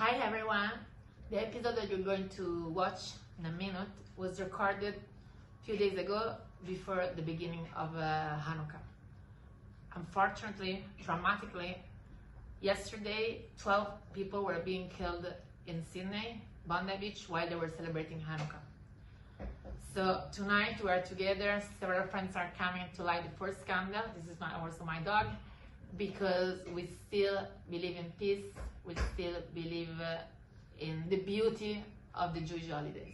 Hi everyone! The episode that you're going to watch in a minute was recorded a few days ago before the beginning of Hannuka. Unfortunately, dramatically, yesterday 12 people were being killed in Sydney, Bondi Beach, while they were celebrating Hannuka. So tonight we are together, several friends are coming to light the first candle. This is also my dog, because we still believe in peace, we still believe in the beauty of the Jewish holidays.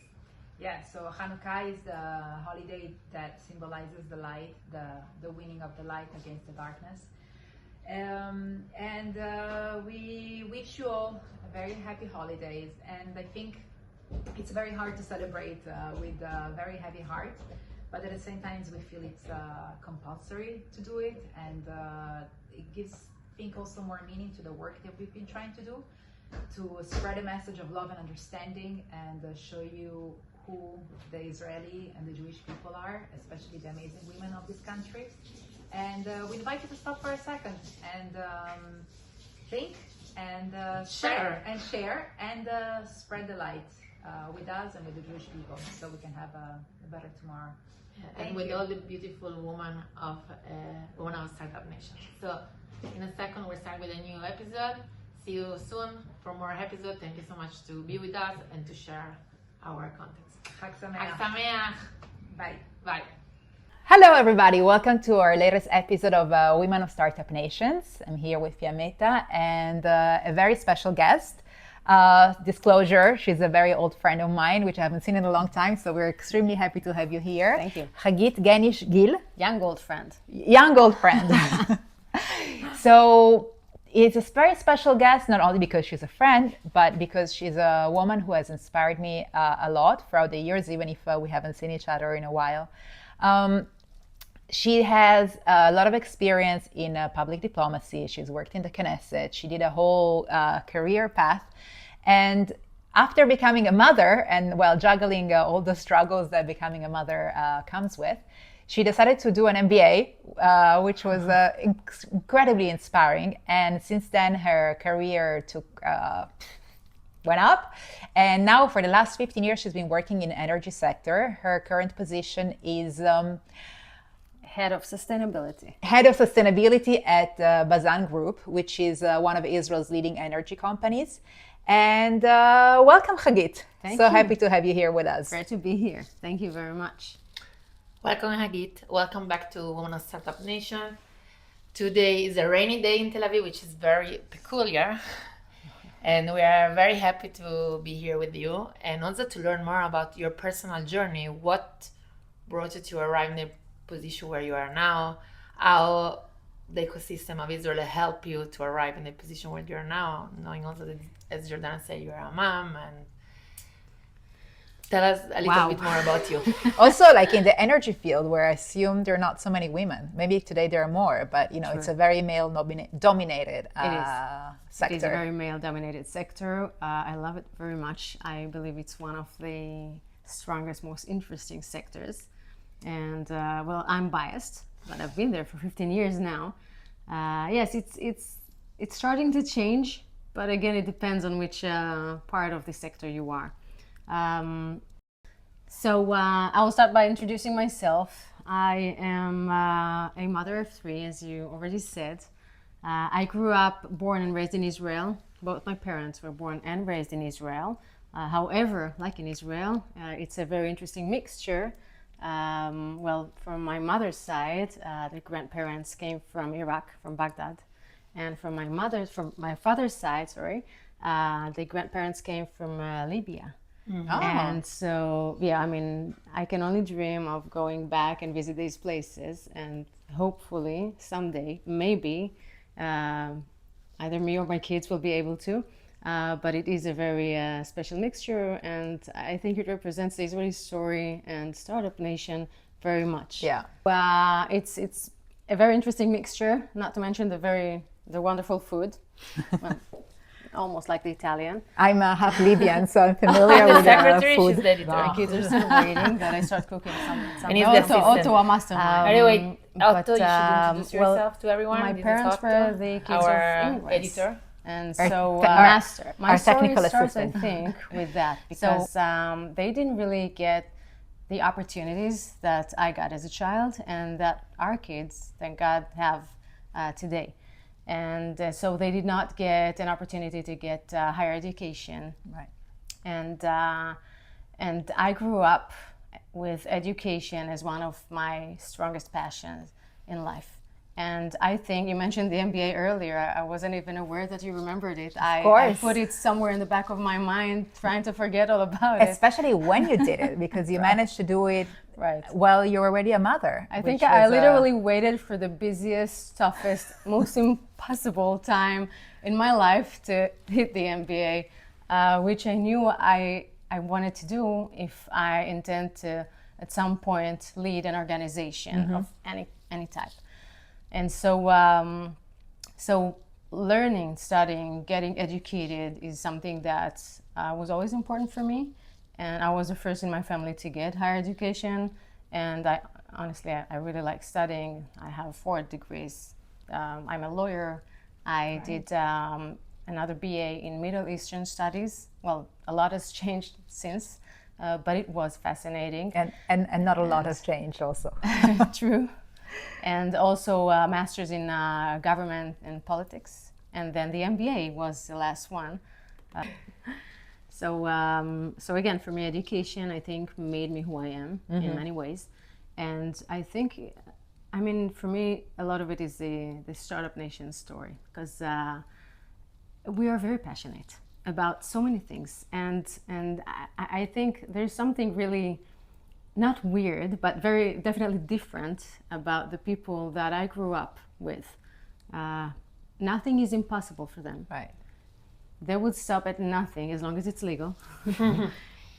Yeah, so Hanukkah is the holiday that symbolizes the light, the winning of the light against the darkness. We wish you all a very happy holidays, and I think it's very hard to celebrate with a very heavy heart, but at the same time we feel it's compulsory to do it, and it gives, I think, also more meaning to the work that we've been trying to do, to spread a message of love and understanding, and show you who the Israeli and the Jewish people are, especially the amazing women of this country. And we invite you to stop for a second and think and share and spread the light with us and with the Jewish people, so we can have a better tomorrow. And with all the beautiful women of Startup Nation. So in a second we'll start with a new episode. See you soon for more episodes. Thank you so much to be with us and to share our content. Chag Chag Sameach. Bye. Bye. Hello everybody, welcome to our latest episode of Women of Startup Nations. I'm here with Fiammetta and a very special guest. Disclosure, she's a very old friend of mine, which I haven't seen in a long time, so we're extremely happy to have you here. Thank you. Hagit Genish-Gill. Young old friend. Young old friend. So it's a very special guest, not only because she's a friend, but because she's a woman who has inspired me a lot throughout the years, even if we haven't seen each other in a while. She has a lot of experience in public diplomacy. She's worked in the Knesset. She did a whole career path. And after becoming a mother, and while juggling all the struggles that becoming a mother comes with, she decided to do an MBA, which was incredibly inspiring. And since then, her career went up. And now for the last 15 years, she's been working in the energy sector. Her current position is Head of Sustainability. Head of Sustainability at Bazan Group, which is one of Israel's leading energy companies. And welcome, Hagit. Thank so you. happy to have you here with us. Great to be here. Thank you very much. Welcome, Hagit. Welcome back to Women of Startup Nation. Today is a rainy day in Tel Aviv, which is very peculiar. And we are very happy to be here with you and also to learn more about your personal journey. What brought you to arrive in the position where you are now? How the ecosystem of Israel helped you to arrive in the position where you are now, knowing also that, as Jordan said, you are a mom, and tell us a little bit more about you. Also, like in the energy field, where I assume there are not so many women. Maybe today there are more, but you know, Sure. it's a very male-dominated sector. It is a very male-dominated sector. I love it very much. I believe it's one of the strongest, most interesting sectors. And well, I'm biased, but I've been there for 15 years now. Yes, it's starting to change, but again, it depends on which part of the sector you are. So I will start by introducing myself. I am a mother of three, as you already said. I grew up, born and raised in Israel. Both my parents were born and raised in Israel. However, like in Israel, it's a very interesting mixture. Well, from my mother's side, the grandparents came from Iraq, from Baghdad, and from my father's side, the grandparents came from Libya. Mm-hmm. And so, yeah, I mean, I can only dream of going back and visit these places, and hopefully someday, maybe, either me or my kids will be able to. But it is a very special mixture, and I think it represents the Israeli story and startup nation very much. Yeah. It's a very interesting mixture, not to mention the wonderful food. Well, almost like the Italian. I'm half Libyan, so I'm familiar The with secretary, food. she's the editor. My kids are still waiting that I start cooking some And he's the assistant. Otto, a mastermind. Anyway, Otto, but, you should introduce yourself to everyone. My This is parents Otto, were the kids our of immigrants. editor. And Our so master, my our story technical starts, I assistant. think, with that because they didn't really get the opportunities that I got as a child and that our kids, thank God, have today. And so they did not get an opportunity to get higher education. Right. And I grew up with education as one of my strongest passions in life. And I think you mentioned the MBA earlier. I wasn't even aware that you remembered it. I put it somewhere in the back of my mind, trying to forget all about it. Especially when you did it, because you managed to do it while you're already a mother. I think I literally waited for the busiest, toughest, most impossible time in my life to hit the MBA, which I knew I wanted to do if I intend to, at some point, lead an organization of any type. And so, so learning, studying, getting educated is something that was always important for me. And I was the first in my family to get higher education. And honestly, I really like studying. I have 4 degrees. I'm a lawyer. I did another BA in Middle Eastern Studies. Well, a lot has changed since, but it was fascinating. And not a lot has changed also. True. And also a master's in government and politics. And then the MBA was the last one. So again, for me, education, I think, made me who I am in many ways. And I think, I mean, for me, a lot of it is the Startup Nation story, because we are very passionate about so many things. And I think there's something really not weird, but very definitely different about the people that I grew up with. Nothing is impossible for them. Right. They would stop at nothing as long as it's legal.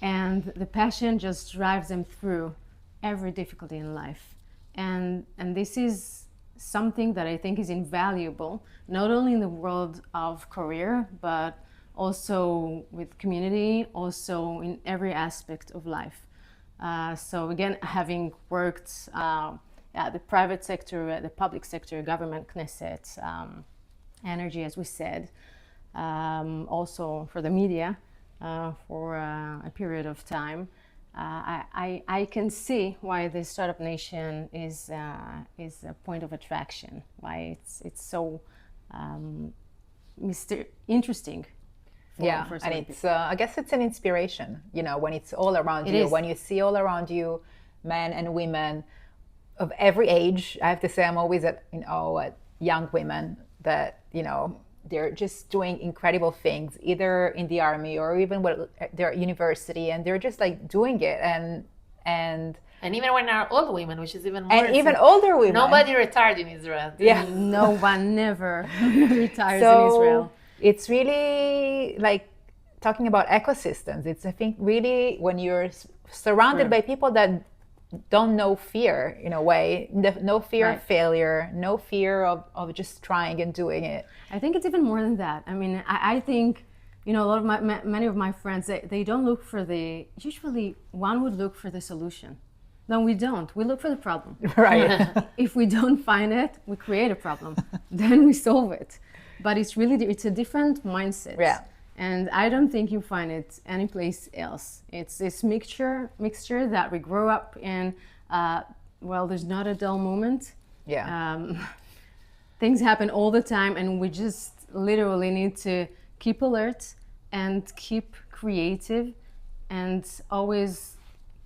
And the passion just drives them through every difficulty in life. And this is something that I think is invaluable, not only in the world of career, but also with community, also in every aspect of life. So again, having worked at the private sector, at the public sector, government, Knesset, energy, as we said, also for the media for a period of time, I can see why the Startup Nation is a point of attraction, why it's so interesting. And it's I guess it's an inspiration, you know, when it's all around you, when you see all around you men and women of every age. I have to say, I'm always at young women that, you know, they're just doing incredible things, either in the army or even with their university, and they're just like doing it. And even when they're old women, which is even more. And even older women. Nobody retired in Israel. Yeah. No one never retires in Israel. It's really like talking about ecosystems. It's, I think, really when you're surrounded by people that don't know fear, in a way, no fear of failure, no fear of just trying and doing it. I think it's even more than that. I mean, I think, you know, a lot of many of my friends, they don't look for usually one would look for the solution. No, we don't. We look for the problem. Right. If we don't find it, we create a problem. Then we solve it. But it's a different mindset. Yeah. And I don't think you find it anyplace else. It's this mixture that we grow up in. There's not a dull moment. Yeah. Things happen all the time, and we just literally need to keep alert and keep creative and always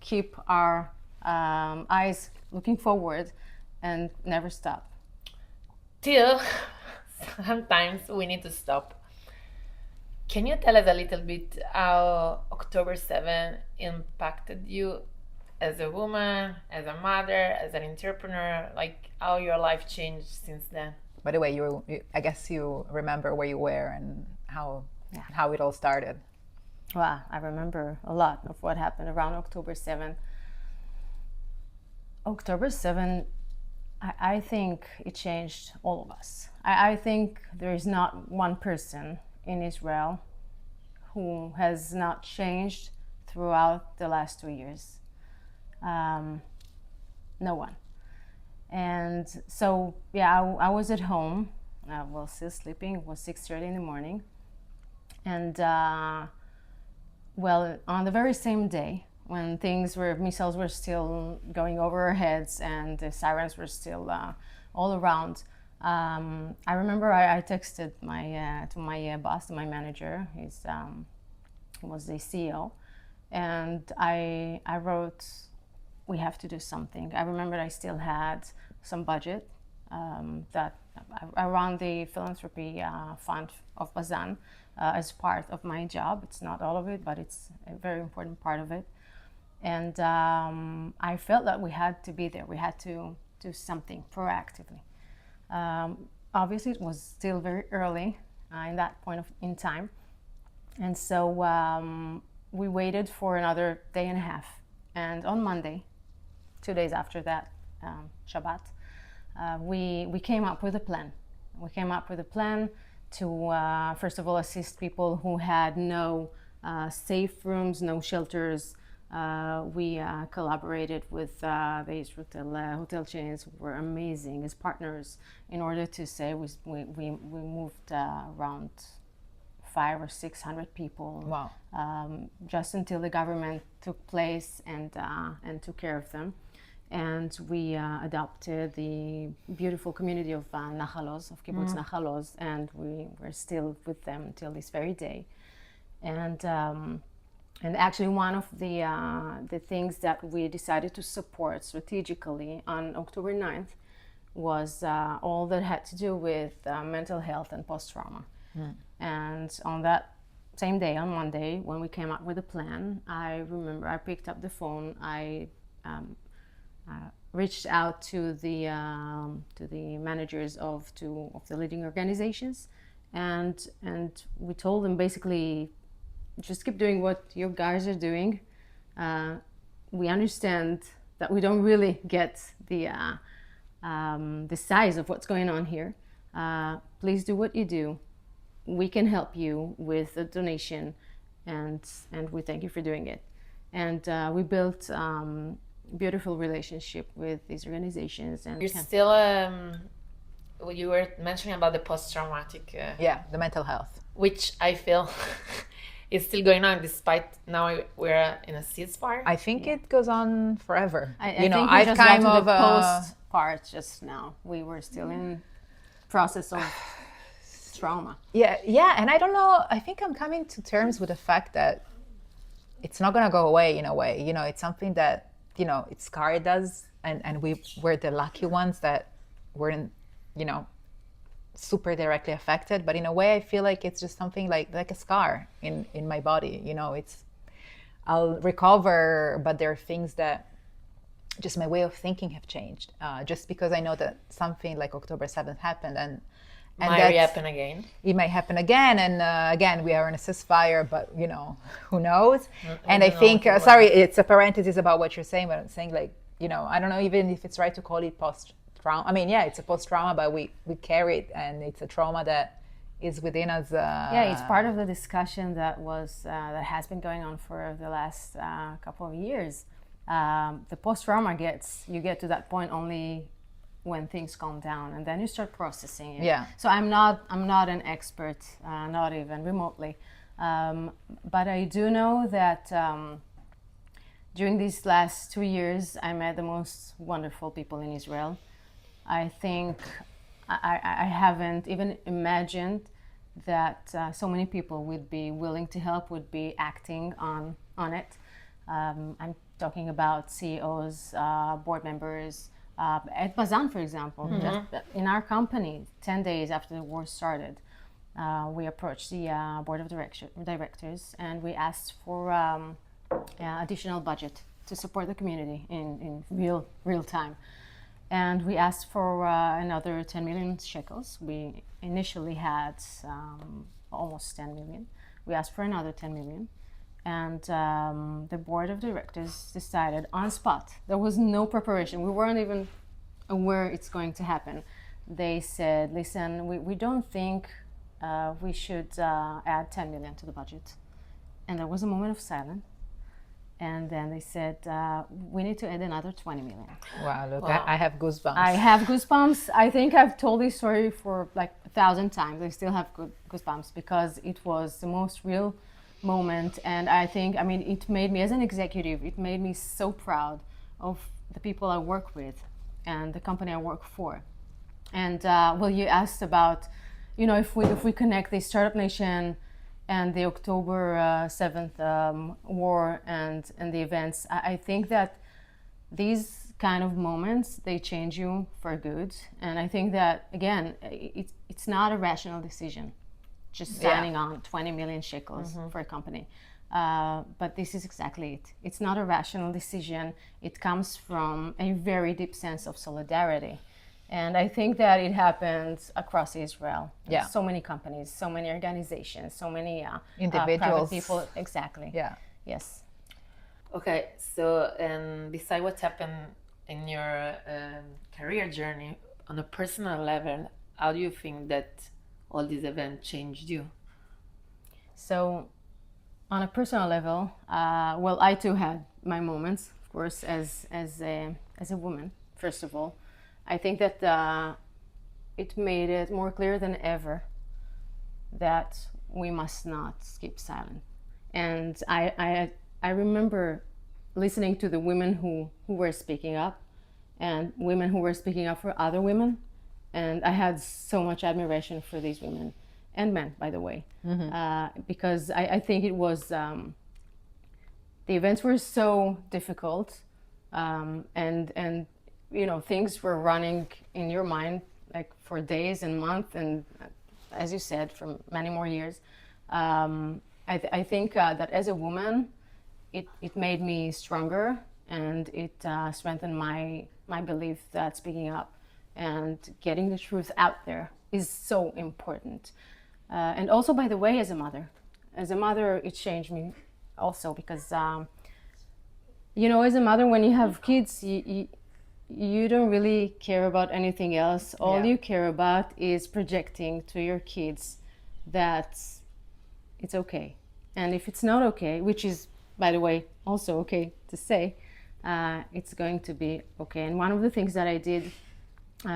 keep our eyes looking forward and never stop. Till sometimes we need to stop. Can you tell us a little bit how October 7 impacted you as a woman, as a mother, as an entrepreneur, like how your life changed since then? By the way, I guess you remember where you were and how it all started. Wow, I remember a lot of what happened around October 7. October 7, I think it changed all of us. I think there is not one person in Israel who has not changed throughout the last 2 years. No one. And so, I was at home while still sleeping. It was 6:30 in the morning. And well, on the very same day, when missiles were still going over our heads and the sirens were still all around, I remember I texted to my boss, to my manager. He was the CEO, and I wrote, "We have to do something." I remembered I still had some budget that I run the philanthropy fund of Bazan as part of my job. It's not all of it, but it's a very important part of it. And I felt that we had to be there. We had to do something proactively. Obviously, it was still very early in that point in time. And so we waited for another day and a half. And on Monday, 2 days after that, Shabbat, we came up with a plan. We came up with a plan to, first of all, assist people who had no safe rooms, no shelters. We collaborated with these hotel chains who were amazing as partners in order to say we moved around 500 or 600 people. Wow. Just until the government took place and took care of them. And we adopted the beautiful community of Nachalos, of Kibbutz Nachalos, and we're still with them until this very day. And actually, one of the things that we decided to support strategically on October 9th was all that had to do with mental health and post-trauma. And on that same day, on Monday, when we came up with a plan, I remember I picked up the phone. I reached out to the managers of the leading organizations, and we told them basically, just keep doing what you guys are doing. We understand that we don't really get the size of what's going on here. Please do what you do. We can help you with a donation, and we thank you for doing it. And we built beautiful relationship with these organizations. And you're still you were mentioning about the post-traumatic The mental health, which I feel is still going on despite now we're in a ceasefire. I think it goes on forever. I think we just got to the post part just now. We were still in process of trauma. Yeah, and I don't know, I think I'm coming to terms with the fact that it's not going to go away in a way. It's something that, it scarred us, and we were the lucky ones that weren't, super directly affected. But in a way, I feel like it's just something like a scar in my body. I'll recover, but there are things that just my way of thinking have changed. Just because I know that something like October 7th happened, and might happen again. It might happen again, and again we are in a ceasefire, but who knows? And I think, sorry, it's a parenthesis about what you're saying, but I'm saying I don't know even if it's right to call it post-trauma. I mean, yeah, it's a post-trauma, but we carry it, and it's a trauma that is within us. It's part of the discussion that has been going on for the last couple of years. The post-trauma you get to that point only when things calm down, and then you start processing it. Yeah. So I'm not an expert, not even remotely, but I do know that during these last 2 years, I met the most wonderful people in Israel. I think I haven't even imagined that so many people would be willing to help, would be acting on it. I'm talking about CEOs, board members. At Bazan, for example, in our company, 10 days after the war started, we approached the board of directors, and we asked for additional budget to support the community in real time. And we asked for another 10 million shekels. We initially had almost 10 million. We asked for another 10 million. And the board of directors decided on spot. There was no preparation. We weren't even aware it's going to happen. They said, listen, we don't think we should add 10 million to the budget. And there was a moment of silence. And then they said, we need to add another 20 million. Wow, look, Wow. I have goosebumps. I have goosebumps. I think I've told this story for like 1,000 times. I still have goosebumps because it was the most real moment. And I think, I mean, it made me, as an executive, it made me so proud of the people I work with and the company I work for. And well, you asked about, you know, if we connect the Startup Nation and the October 7th war and the events, I think that these kind of moments, they change you for good. And I think that, again, it's not a rational decision, just signing on 20 million shekels for a company. But this is exactly it. It's not a rational decision. It comes from a very deep sense of solidarity. And I think that it happens across Israel. Yeah. So many companies, so many organizations, so many Individuals. private people. Exactly. Yeah. Yes. Okay, so besides what happened in your career journey, on a personal level, how do you think that all these events changed you? So, on a personal level, well, I too had my moments, of course, as a woman. First of all, I think that it made it more clear than ever that we must not keep silent. And I remember listening to the women who were speaking up, and women who were speaking up for other women, and I had so much admiration for these women and men, by the way, because I think it was the events were so difficult, and you know, things were running in your mind like for days and months, and as you said, for many more years. I think that as a woman, it made me stronger, and it strengthened my belief that speaking up and getting the truth out there is so important. And also, by the way, as a mother, it changed me also because, you know, as a mother, when you have kids, you don't really care about anything else. All you care about is projecting to your kids that it's okay. And if it's not okay, which is, by the way, also okay to say, it's going to be okay. And one of the things that I did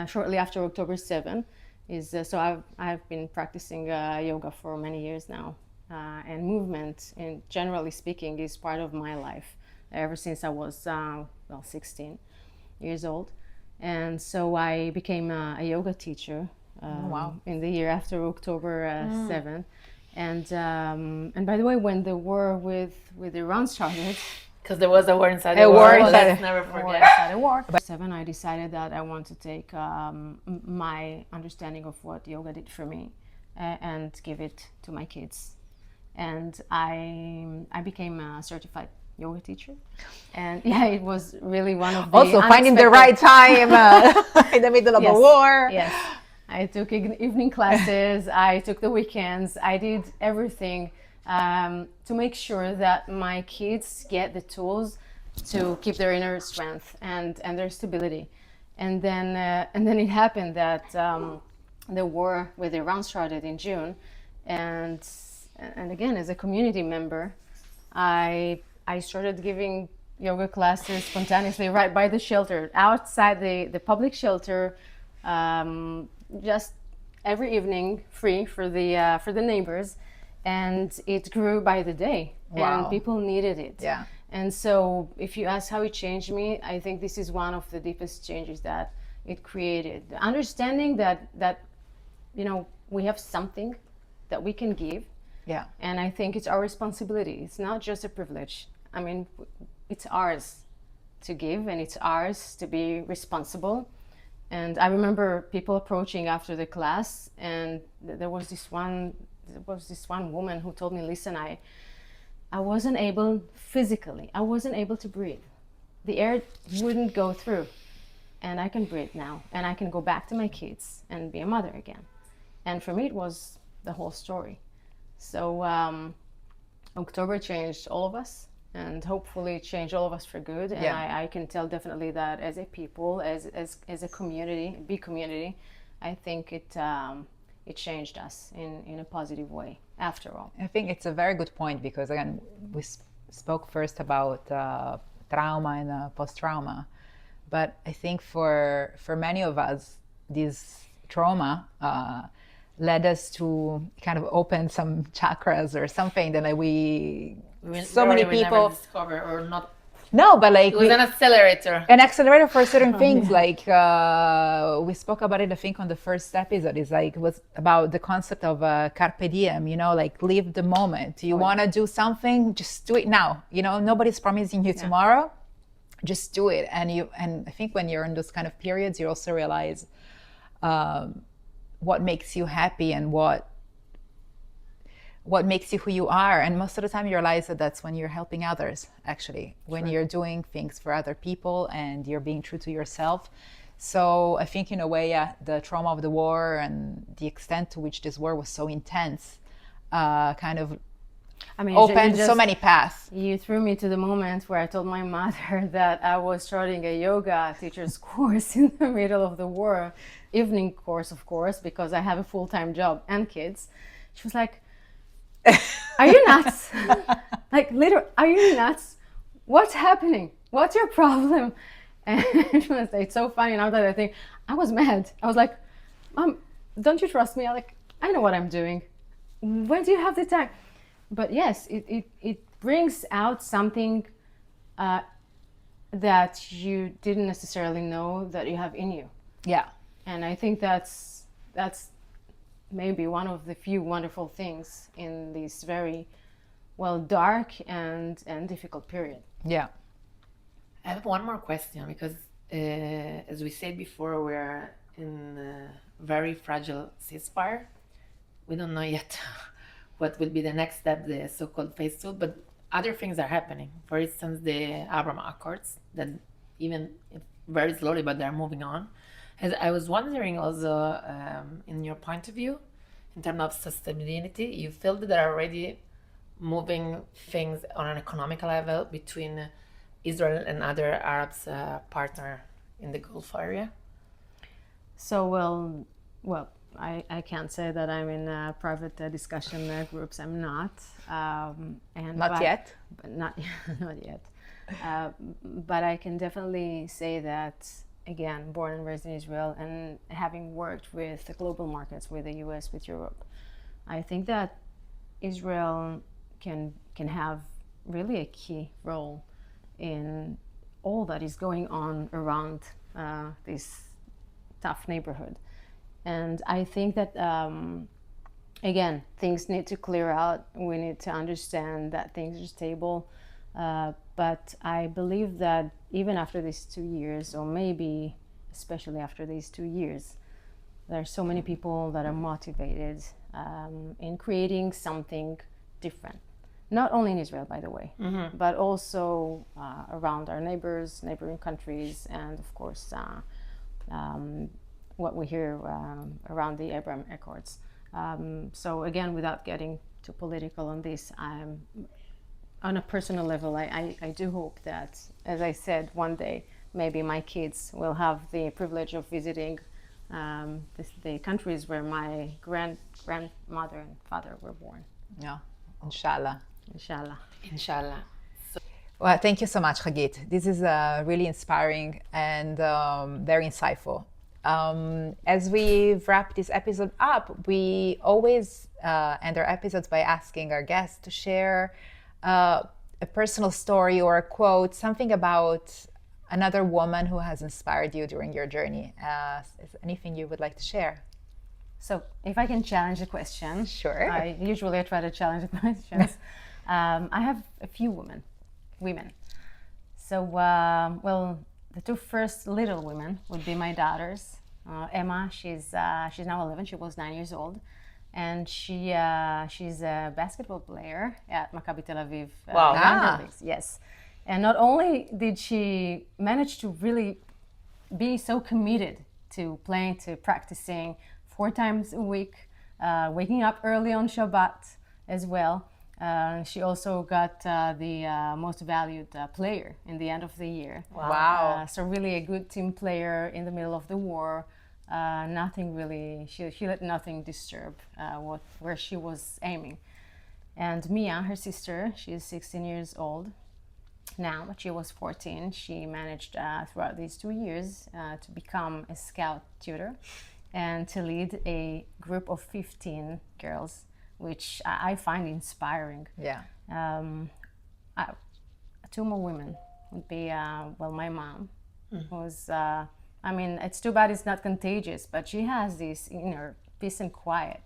shortly after October 7 is, so I've been practicing yoga for many years now. And movement, and generally speaking, is part of my life ever since I was, 16 years old. And so I became a yoga teacher in the year after October 7. And by the way, when the war with Iran started, Because there was a war inside the A war. war inside Let's the- never war forget. inside the war, I decided that I want to take my understanding of what yoga did for me and give it to my kids. And I became a certified yoga teacher. And yeah, it was really one of the Also, finding the right time in the middle of a war. Yes. I took evening classes, I took the weekends, I did everything to make sure that my kids get the tools to keep their inner strength and their stability. And then it happened that the war with Iran started in June, and again, as a community member, I started giving yoga classes spontaneously right by the shelter, outside the public shelter, just every evening, free for the neighbors, and it grew by the day. Wow. And people needed it. Yeah. And so, if you ask how it changed me, I think this is one of the deepest changes that it created. The understanding that you know, we have something that we can give. Yeah. And I think it's our responsibility. It's not just a privilege. I mean, it's ours to give, and it's ours to be responsible. And I remember people approaching after the class, and there was this one woman who told me, listen, I wasn't able physically, I wasn't able to breathe. The air wouldn't go through, and I can breathe now, and I can go back to my kids and be a mother again. And for me, it was the whole story. So October changed all of us, and hopefully change all of us for good. And I can tell definitely that as a people, as a community, big community, I think it changed us in a positive way after all. I think it's a very good point because, again, spoke first about trauma and post-trauma, but I think for many of us, this trauma led us to kind of open some chakras or something that like so many we never people discover or not. no, but like It was an accelerator. an accelerator for certain things. Like we spoke about it, I think, on the first episode. Is like it was about the concept of carpe diem. You know, like live the moment. You want to do something, just do it now. You know, nobody's promising you tomorrow. Just do it. And I think when you're in those kind of periods, you also realize what makes you happy and what makes you who you are. And most of the time you realize that that's when you're helping others, actually, when you're doing things for other people and you're being true to yourself. So I think in a way, the trauma of the war and the extent to which this war was so intense kind of opened so many paths. You threw me to the moment where I told my mother that I was starting a yoga teacher's course in the middle of the war, evening course, of course, because I have a full-time job and kids. She was like, are you nuts? Like, literally, are you nuts? What's happening? What's your problem? And it's so funny now that I think I was mad. I was like, Mom, don't you trust me? I know what I'm doing. When do you have the time? But yes, it brings out something that you didn't necessarily know that you have in you. Yeah. And I think that's maybe one of the few wonderful things in this very dark and difficult period. Yeah. I have one more question because, as we said before, we're in a very fragile ceasefire. We don't know yet what will be the next step, the so-called phase 2, but other things are happening. For instance, the Abraham Accords, that even if very slowly, but they're moving on. As I was wondering also, in your point of view, in terms of sustainability, you feel that there are already moving things on an economic level between Israel and other Arab partner in the Gulf area? So, well, I can't say that I'm in private discussion groups. I'm not. Not yet? But not yet. But I can definitely say that, again, born and raised in Israel and having worked with the global markets, with the US, with Europe, I think that Israel can have really a key role in all that is going on around this tough neighborhood. And I think that, again, things need to clear out. We need to understand that things are stable. But I believe that even after these 2 years, or maybe especially after these 2 years, there are so many people that are motivated in creating something different. Not only in Israel, by the way, but also around our neighboring countries, and of course, what we hear around the Abraham Accords. So again, without getting too political on this, on a personal level, I do hope that, as I said, one day maybe my kids will have the privilege of visiting the countries where my grandmother and father were born. Yeah, inshallah. Inshallah. Inshallah. Well, thank you so much, Hagit. This is really inspiring and very insightful. As we wrap this episode up, we always end our episodes by asking our guests to share a personal story or a quote, something about another woman who has inspired you during your journey. Is there anything you would like to share? So if I can challenge the question. Sure. I usually try to challenge the questions. I have a few women. So, the two first little women would be my daughters. Emma, she's now 11. She was 9 years old, and she's a basketball player at Maccabi Tel Aviv. Wow! Leagues. Yes, and not only did she manage to really be so committed to playing, to practicing 4 times a week, waking up early on Shabbat as well. She also got the most valued player in the end of the year. Wow. So really a good team player in the middle of the war. Nothing really, she let nothing disturb where she was aiming. And Mia, her sister, she is 16 years old now, but she was 14. She managed throughout these 2 years to become a scout tutor and to lead a group of 15 girls, which I find inspiring. Yeah. Two more women would be, well, my mom was, I mean, it's too bad it's not contagious, but she has this inner peace and quiet.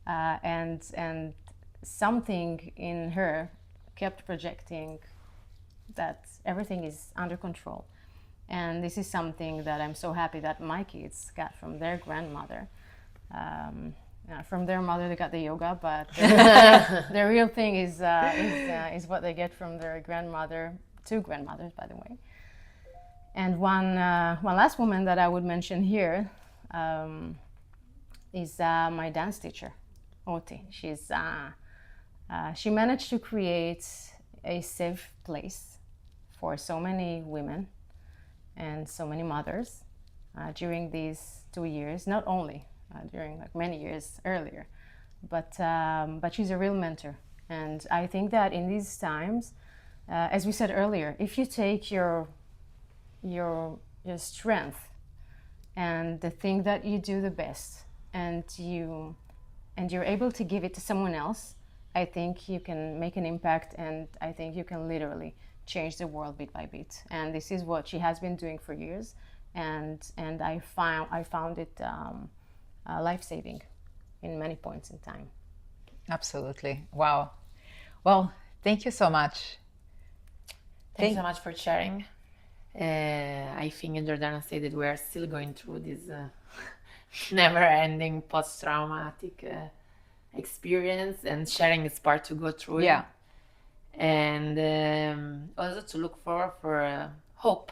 And something in her kept projecting that everything is under control. And this is something that I'm so happy that my kids got from their grandmother. From their mother, they got the yoga, but the real thing is what they get from their grandmother, two grandmothers, by the way. And one last woman that I would mention here is my dance teacher, Oti. She managed to create a safe place for so many women and so many mothers during these 2 years, not only during like many years earlier, but she's a real mentor. And I think that in these times, as we said earlier, if you take your strength and the thing that you do the best, and you're able to give it to someone else, I think you can make an impact, and I think you can literally change the world bit by bit. And this is what she has been doing for years, and I found it life-saving in many points in time. Absolutely. Wow. Well, thank you so much. Thank you so much for sharing. I think Jordana said that we are still going through this never-ending post-traumatic experience, and sharing is part to go through it. Yeah. And also to look forward for hope.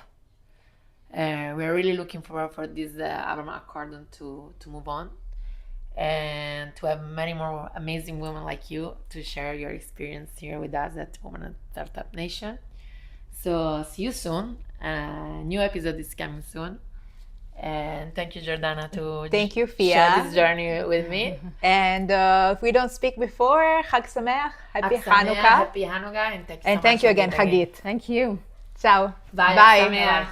We're really looking forward for this Abraham Accordion to move on, and to have many more amazing women like you to share your experience here with us at Women at Startup Nation. So see you soon. New episode is coming soon. And thank you, Jordana, to Thank you, Fia. share this journey with me. And if we don't speak before, Chag Sameach, Happy Chag Sameach, Hanukkah. Happy Hanukkah, and thank you so And much thank you for again, being here. Hagit. Thank you. Ciao. Bye. Bye. Sameach.